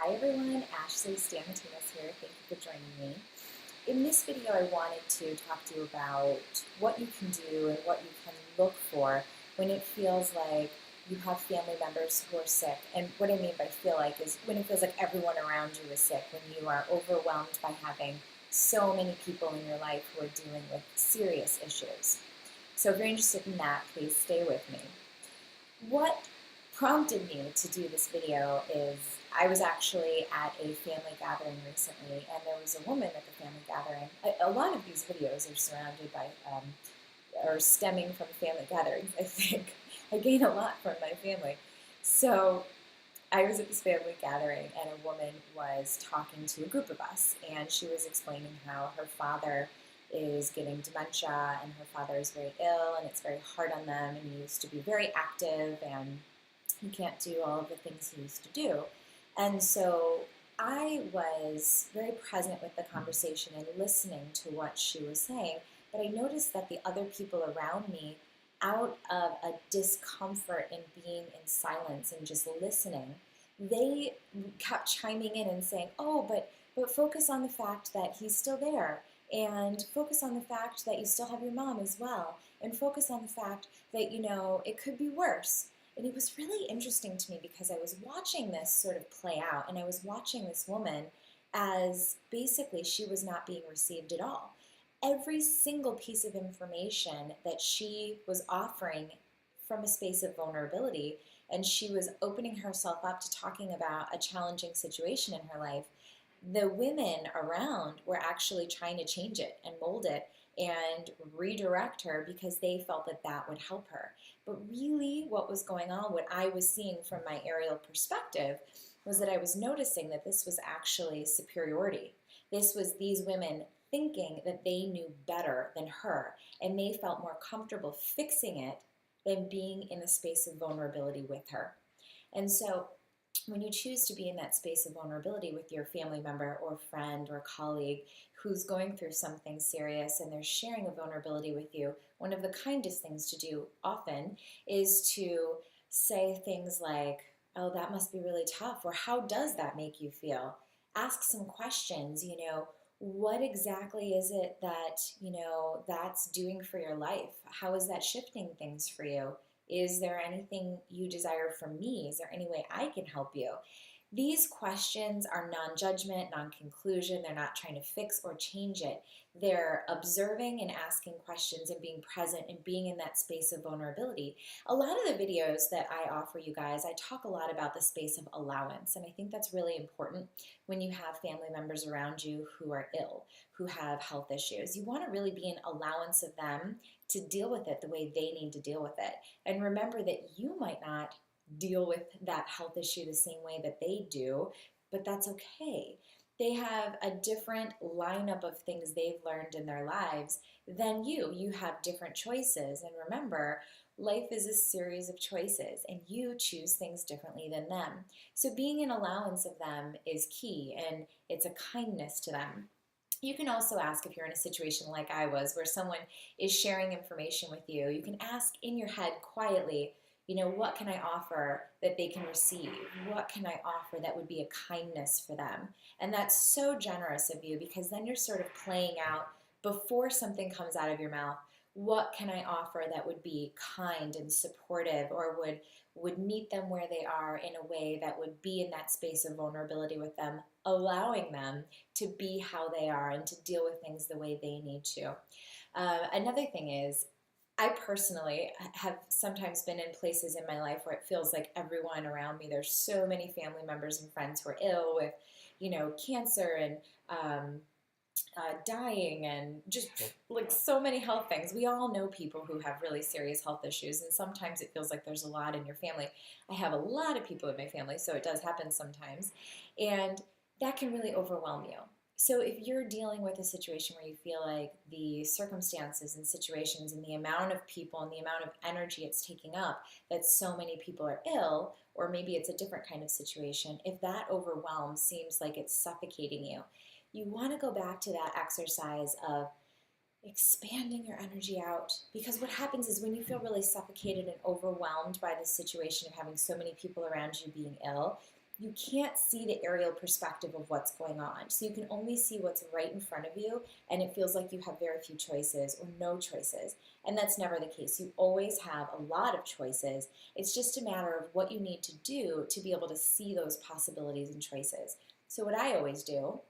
Hi everyone, Ashley Stamatinos here. Thank you for joining me. In this video, I wanted to talk to you about what you can do and what you can look for when it feels like you have family members who are sick. And what I mean by feel like is when it feels like everyone around you is sick, when you are overwhelmed by having so many people in your life who are dealing with serious issues. So if you're interested in that, please stay with me. What prompted me to do this video is I was actually at a family gathering recently, and there was a woman at the family gathering. A lot of these videos are surrounded by, or stemming from family gatherings, I think. I gain a lot from my family. So I was at this family gathering, and a woman was talking to a group of us, and she was explaining how her father is getting dementia, and her father is very ill, and it's very hard on them, and he used to be very active, and he can't do all of the things he used to do. And so I was very present with the conversation and listening to what she was saying, but I noticed that the other people around me, out of a discomfort in being in silence and just listening, they kept chiming in and saying, "Oh, but focus on the fact that he's still there, and focus on the fact that you still have your mom as well, and focus on the fact that it could be worse." And it was really interesting to me because I was watching this sort of play out, and I was watching this woman as basically she was not being received at all. Every single piece of information that she was offering from a space of vulnerability, and she was opening herself up to talking about a challenging situation in her life, the women around were actually trying to change it and mold it and redirect her because they felt that that would help her. But really, what was going on, what I was seeing from my aerial perspective, was that I was noticing that this was actually superiority. This was these women thinking that they knew better than her, and they felt more comfortable fixing it than being in a space of vulnerability with her. And so when you choose to be in that space of vulnerability with your family member or friend or colleague who's going through something serious and they're sharing a vulnerability with you, one of the kindest things to do often is to say things like, "Oh, that must be really tough," or "How does that make you feel?" Ask some questions, what exactly is it that, that's doing for your life? How is that shifting things for you? Is there anything you desire from me? Is there any way I can help you? These questions are non-judgment, non-conclusion. They're not trying to fix or change it. They're observing and asking questions and being present and being in that space of vulnerability. A lot of the videos that I offer you guys, I talk a lot about the space of allowance, and I think that's really important when you have family members around you who are ill, who have health issues. You want to really be in allowance of them to deal with it the way they need to deal with it. And remember that you might not deal with that health issue the same way that they do, but that's okay. They have a different lineup of things they've learned in their lives than you. You have different choices. And remember, life is a series of choices, and you choose things differently than them. So being in allowance of them is key, and it's a kindness to them. You can also ask, if you're in a situation like I was, where someone is sharing information with you, you can ask in your head quietly, what can I offer that they can receive? What can I offer that would be a kindness for them? And that's so generous of you, because then you're sort of playing out, before something comes out of your mouth, what can I offer that would be kind and supportive, or would meet them where they are in a way that would be in that space of vulnerability with them, allowing them to be how they are and to deal with things the way they need to. Another thing is, I personally have sometimes been in places in my life where it feels like everyone around me, there's so many family members and friends who are ill with, cancer and dying and just like so many health things. We all know people who have really serious health issues, and sometimes it feels like there's a lot in your family. I have a lot of people in my family, so it does happen sometimes, and that can really overwhelm you. So if you're dealing with a situation where you feel like the circumstances and situations and the amount of people and the amount of energy it's taking up, that so many people are ill, or maybe it's a different kind of situation, if that overwhelm seems like it's suffocating you, you want to go back to that exercise of expanding your energy out. Because what happens is, when you feel really suffocated and overwhelmed by the situation of having so many people around you being ill, you can't see the aerial perspective of what's going on. So you can only see what's right in front of you, and it feels like you have very few choices or no choices. And that's never the case. You always have a lot of choices. It's just a matter of what you need to do to be able to see those possibilities and choices. So what I always do,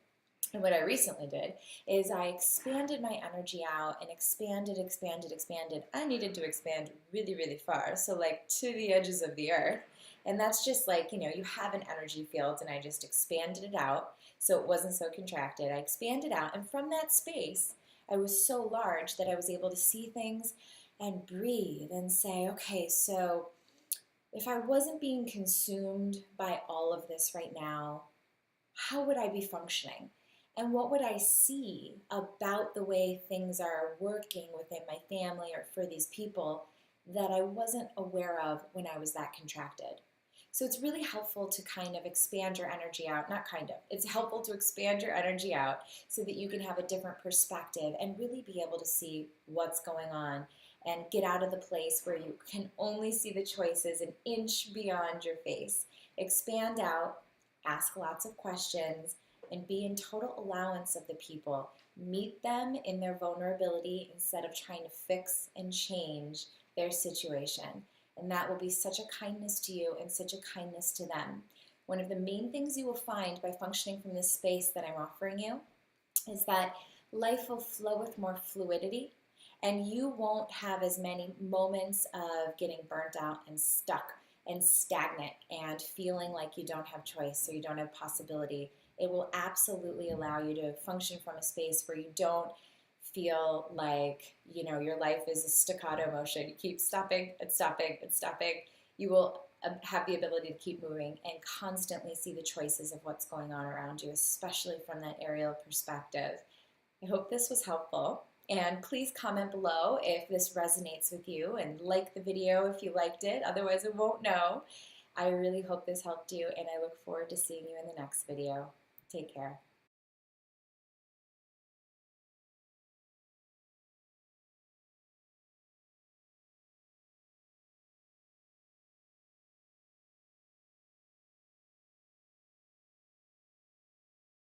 and what I recently did, is I expanded my energy out and expanded, expanded, expanded. I needed to expand really, really far, so like to the edges of the earth. And that's just like, you have an energy field, and I just expanded it out so it wasn't so contracted. I expanded out, and from that space, I was so large that I was able to see things and breathe and say, okay, so if I wasn't being consumed by all of this right now, how would I be functioning? And what would I see about the way things are working within my family or for these people that I wasn't aware of when I was that contracted? So it's really helpful to kind of expand your energy out, not kind of, it's helpful to expand your energy out so that you can have a different perspective and really be able to see what's going on and get out of the place where you can only see the choices an inch beyond your face. Expand out, ask lots of questions, and be in total allowance of the people. Meet them in their vulnerability instead of trying to fix and change their situation. And that will be such a kindness to you and such a kindness to them. One of the main things you will find by functioning from this space that I'm offering you is that life will flow with more fluidity, and you won't have as many moments of getting burnt out and stuck and stagnant and feeling like you don't have choice or you don't have possibility. It will absolutely allow you to function from a space where you don't feel like, your life is a staccato motion. You keep stopping and stopping and stopping. You will have the ability to keep moving and constantly see the choices of what's going on around you, especially from that aerial perspective. I hope this was helpful. And please comment below if this resonates with you, and like the video if you liked it. Otherwise, I won't know. I really hope this helped you, and I look forward to seeing you in the next video. Take care.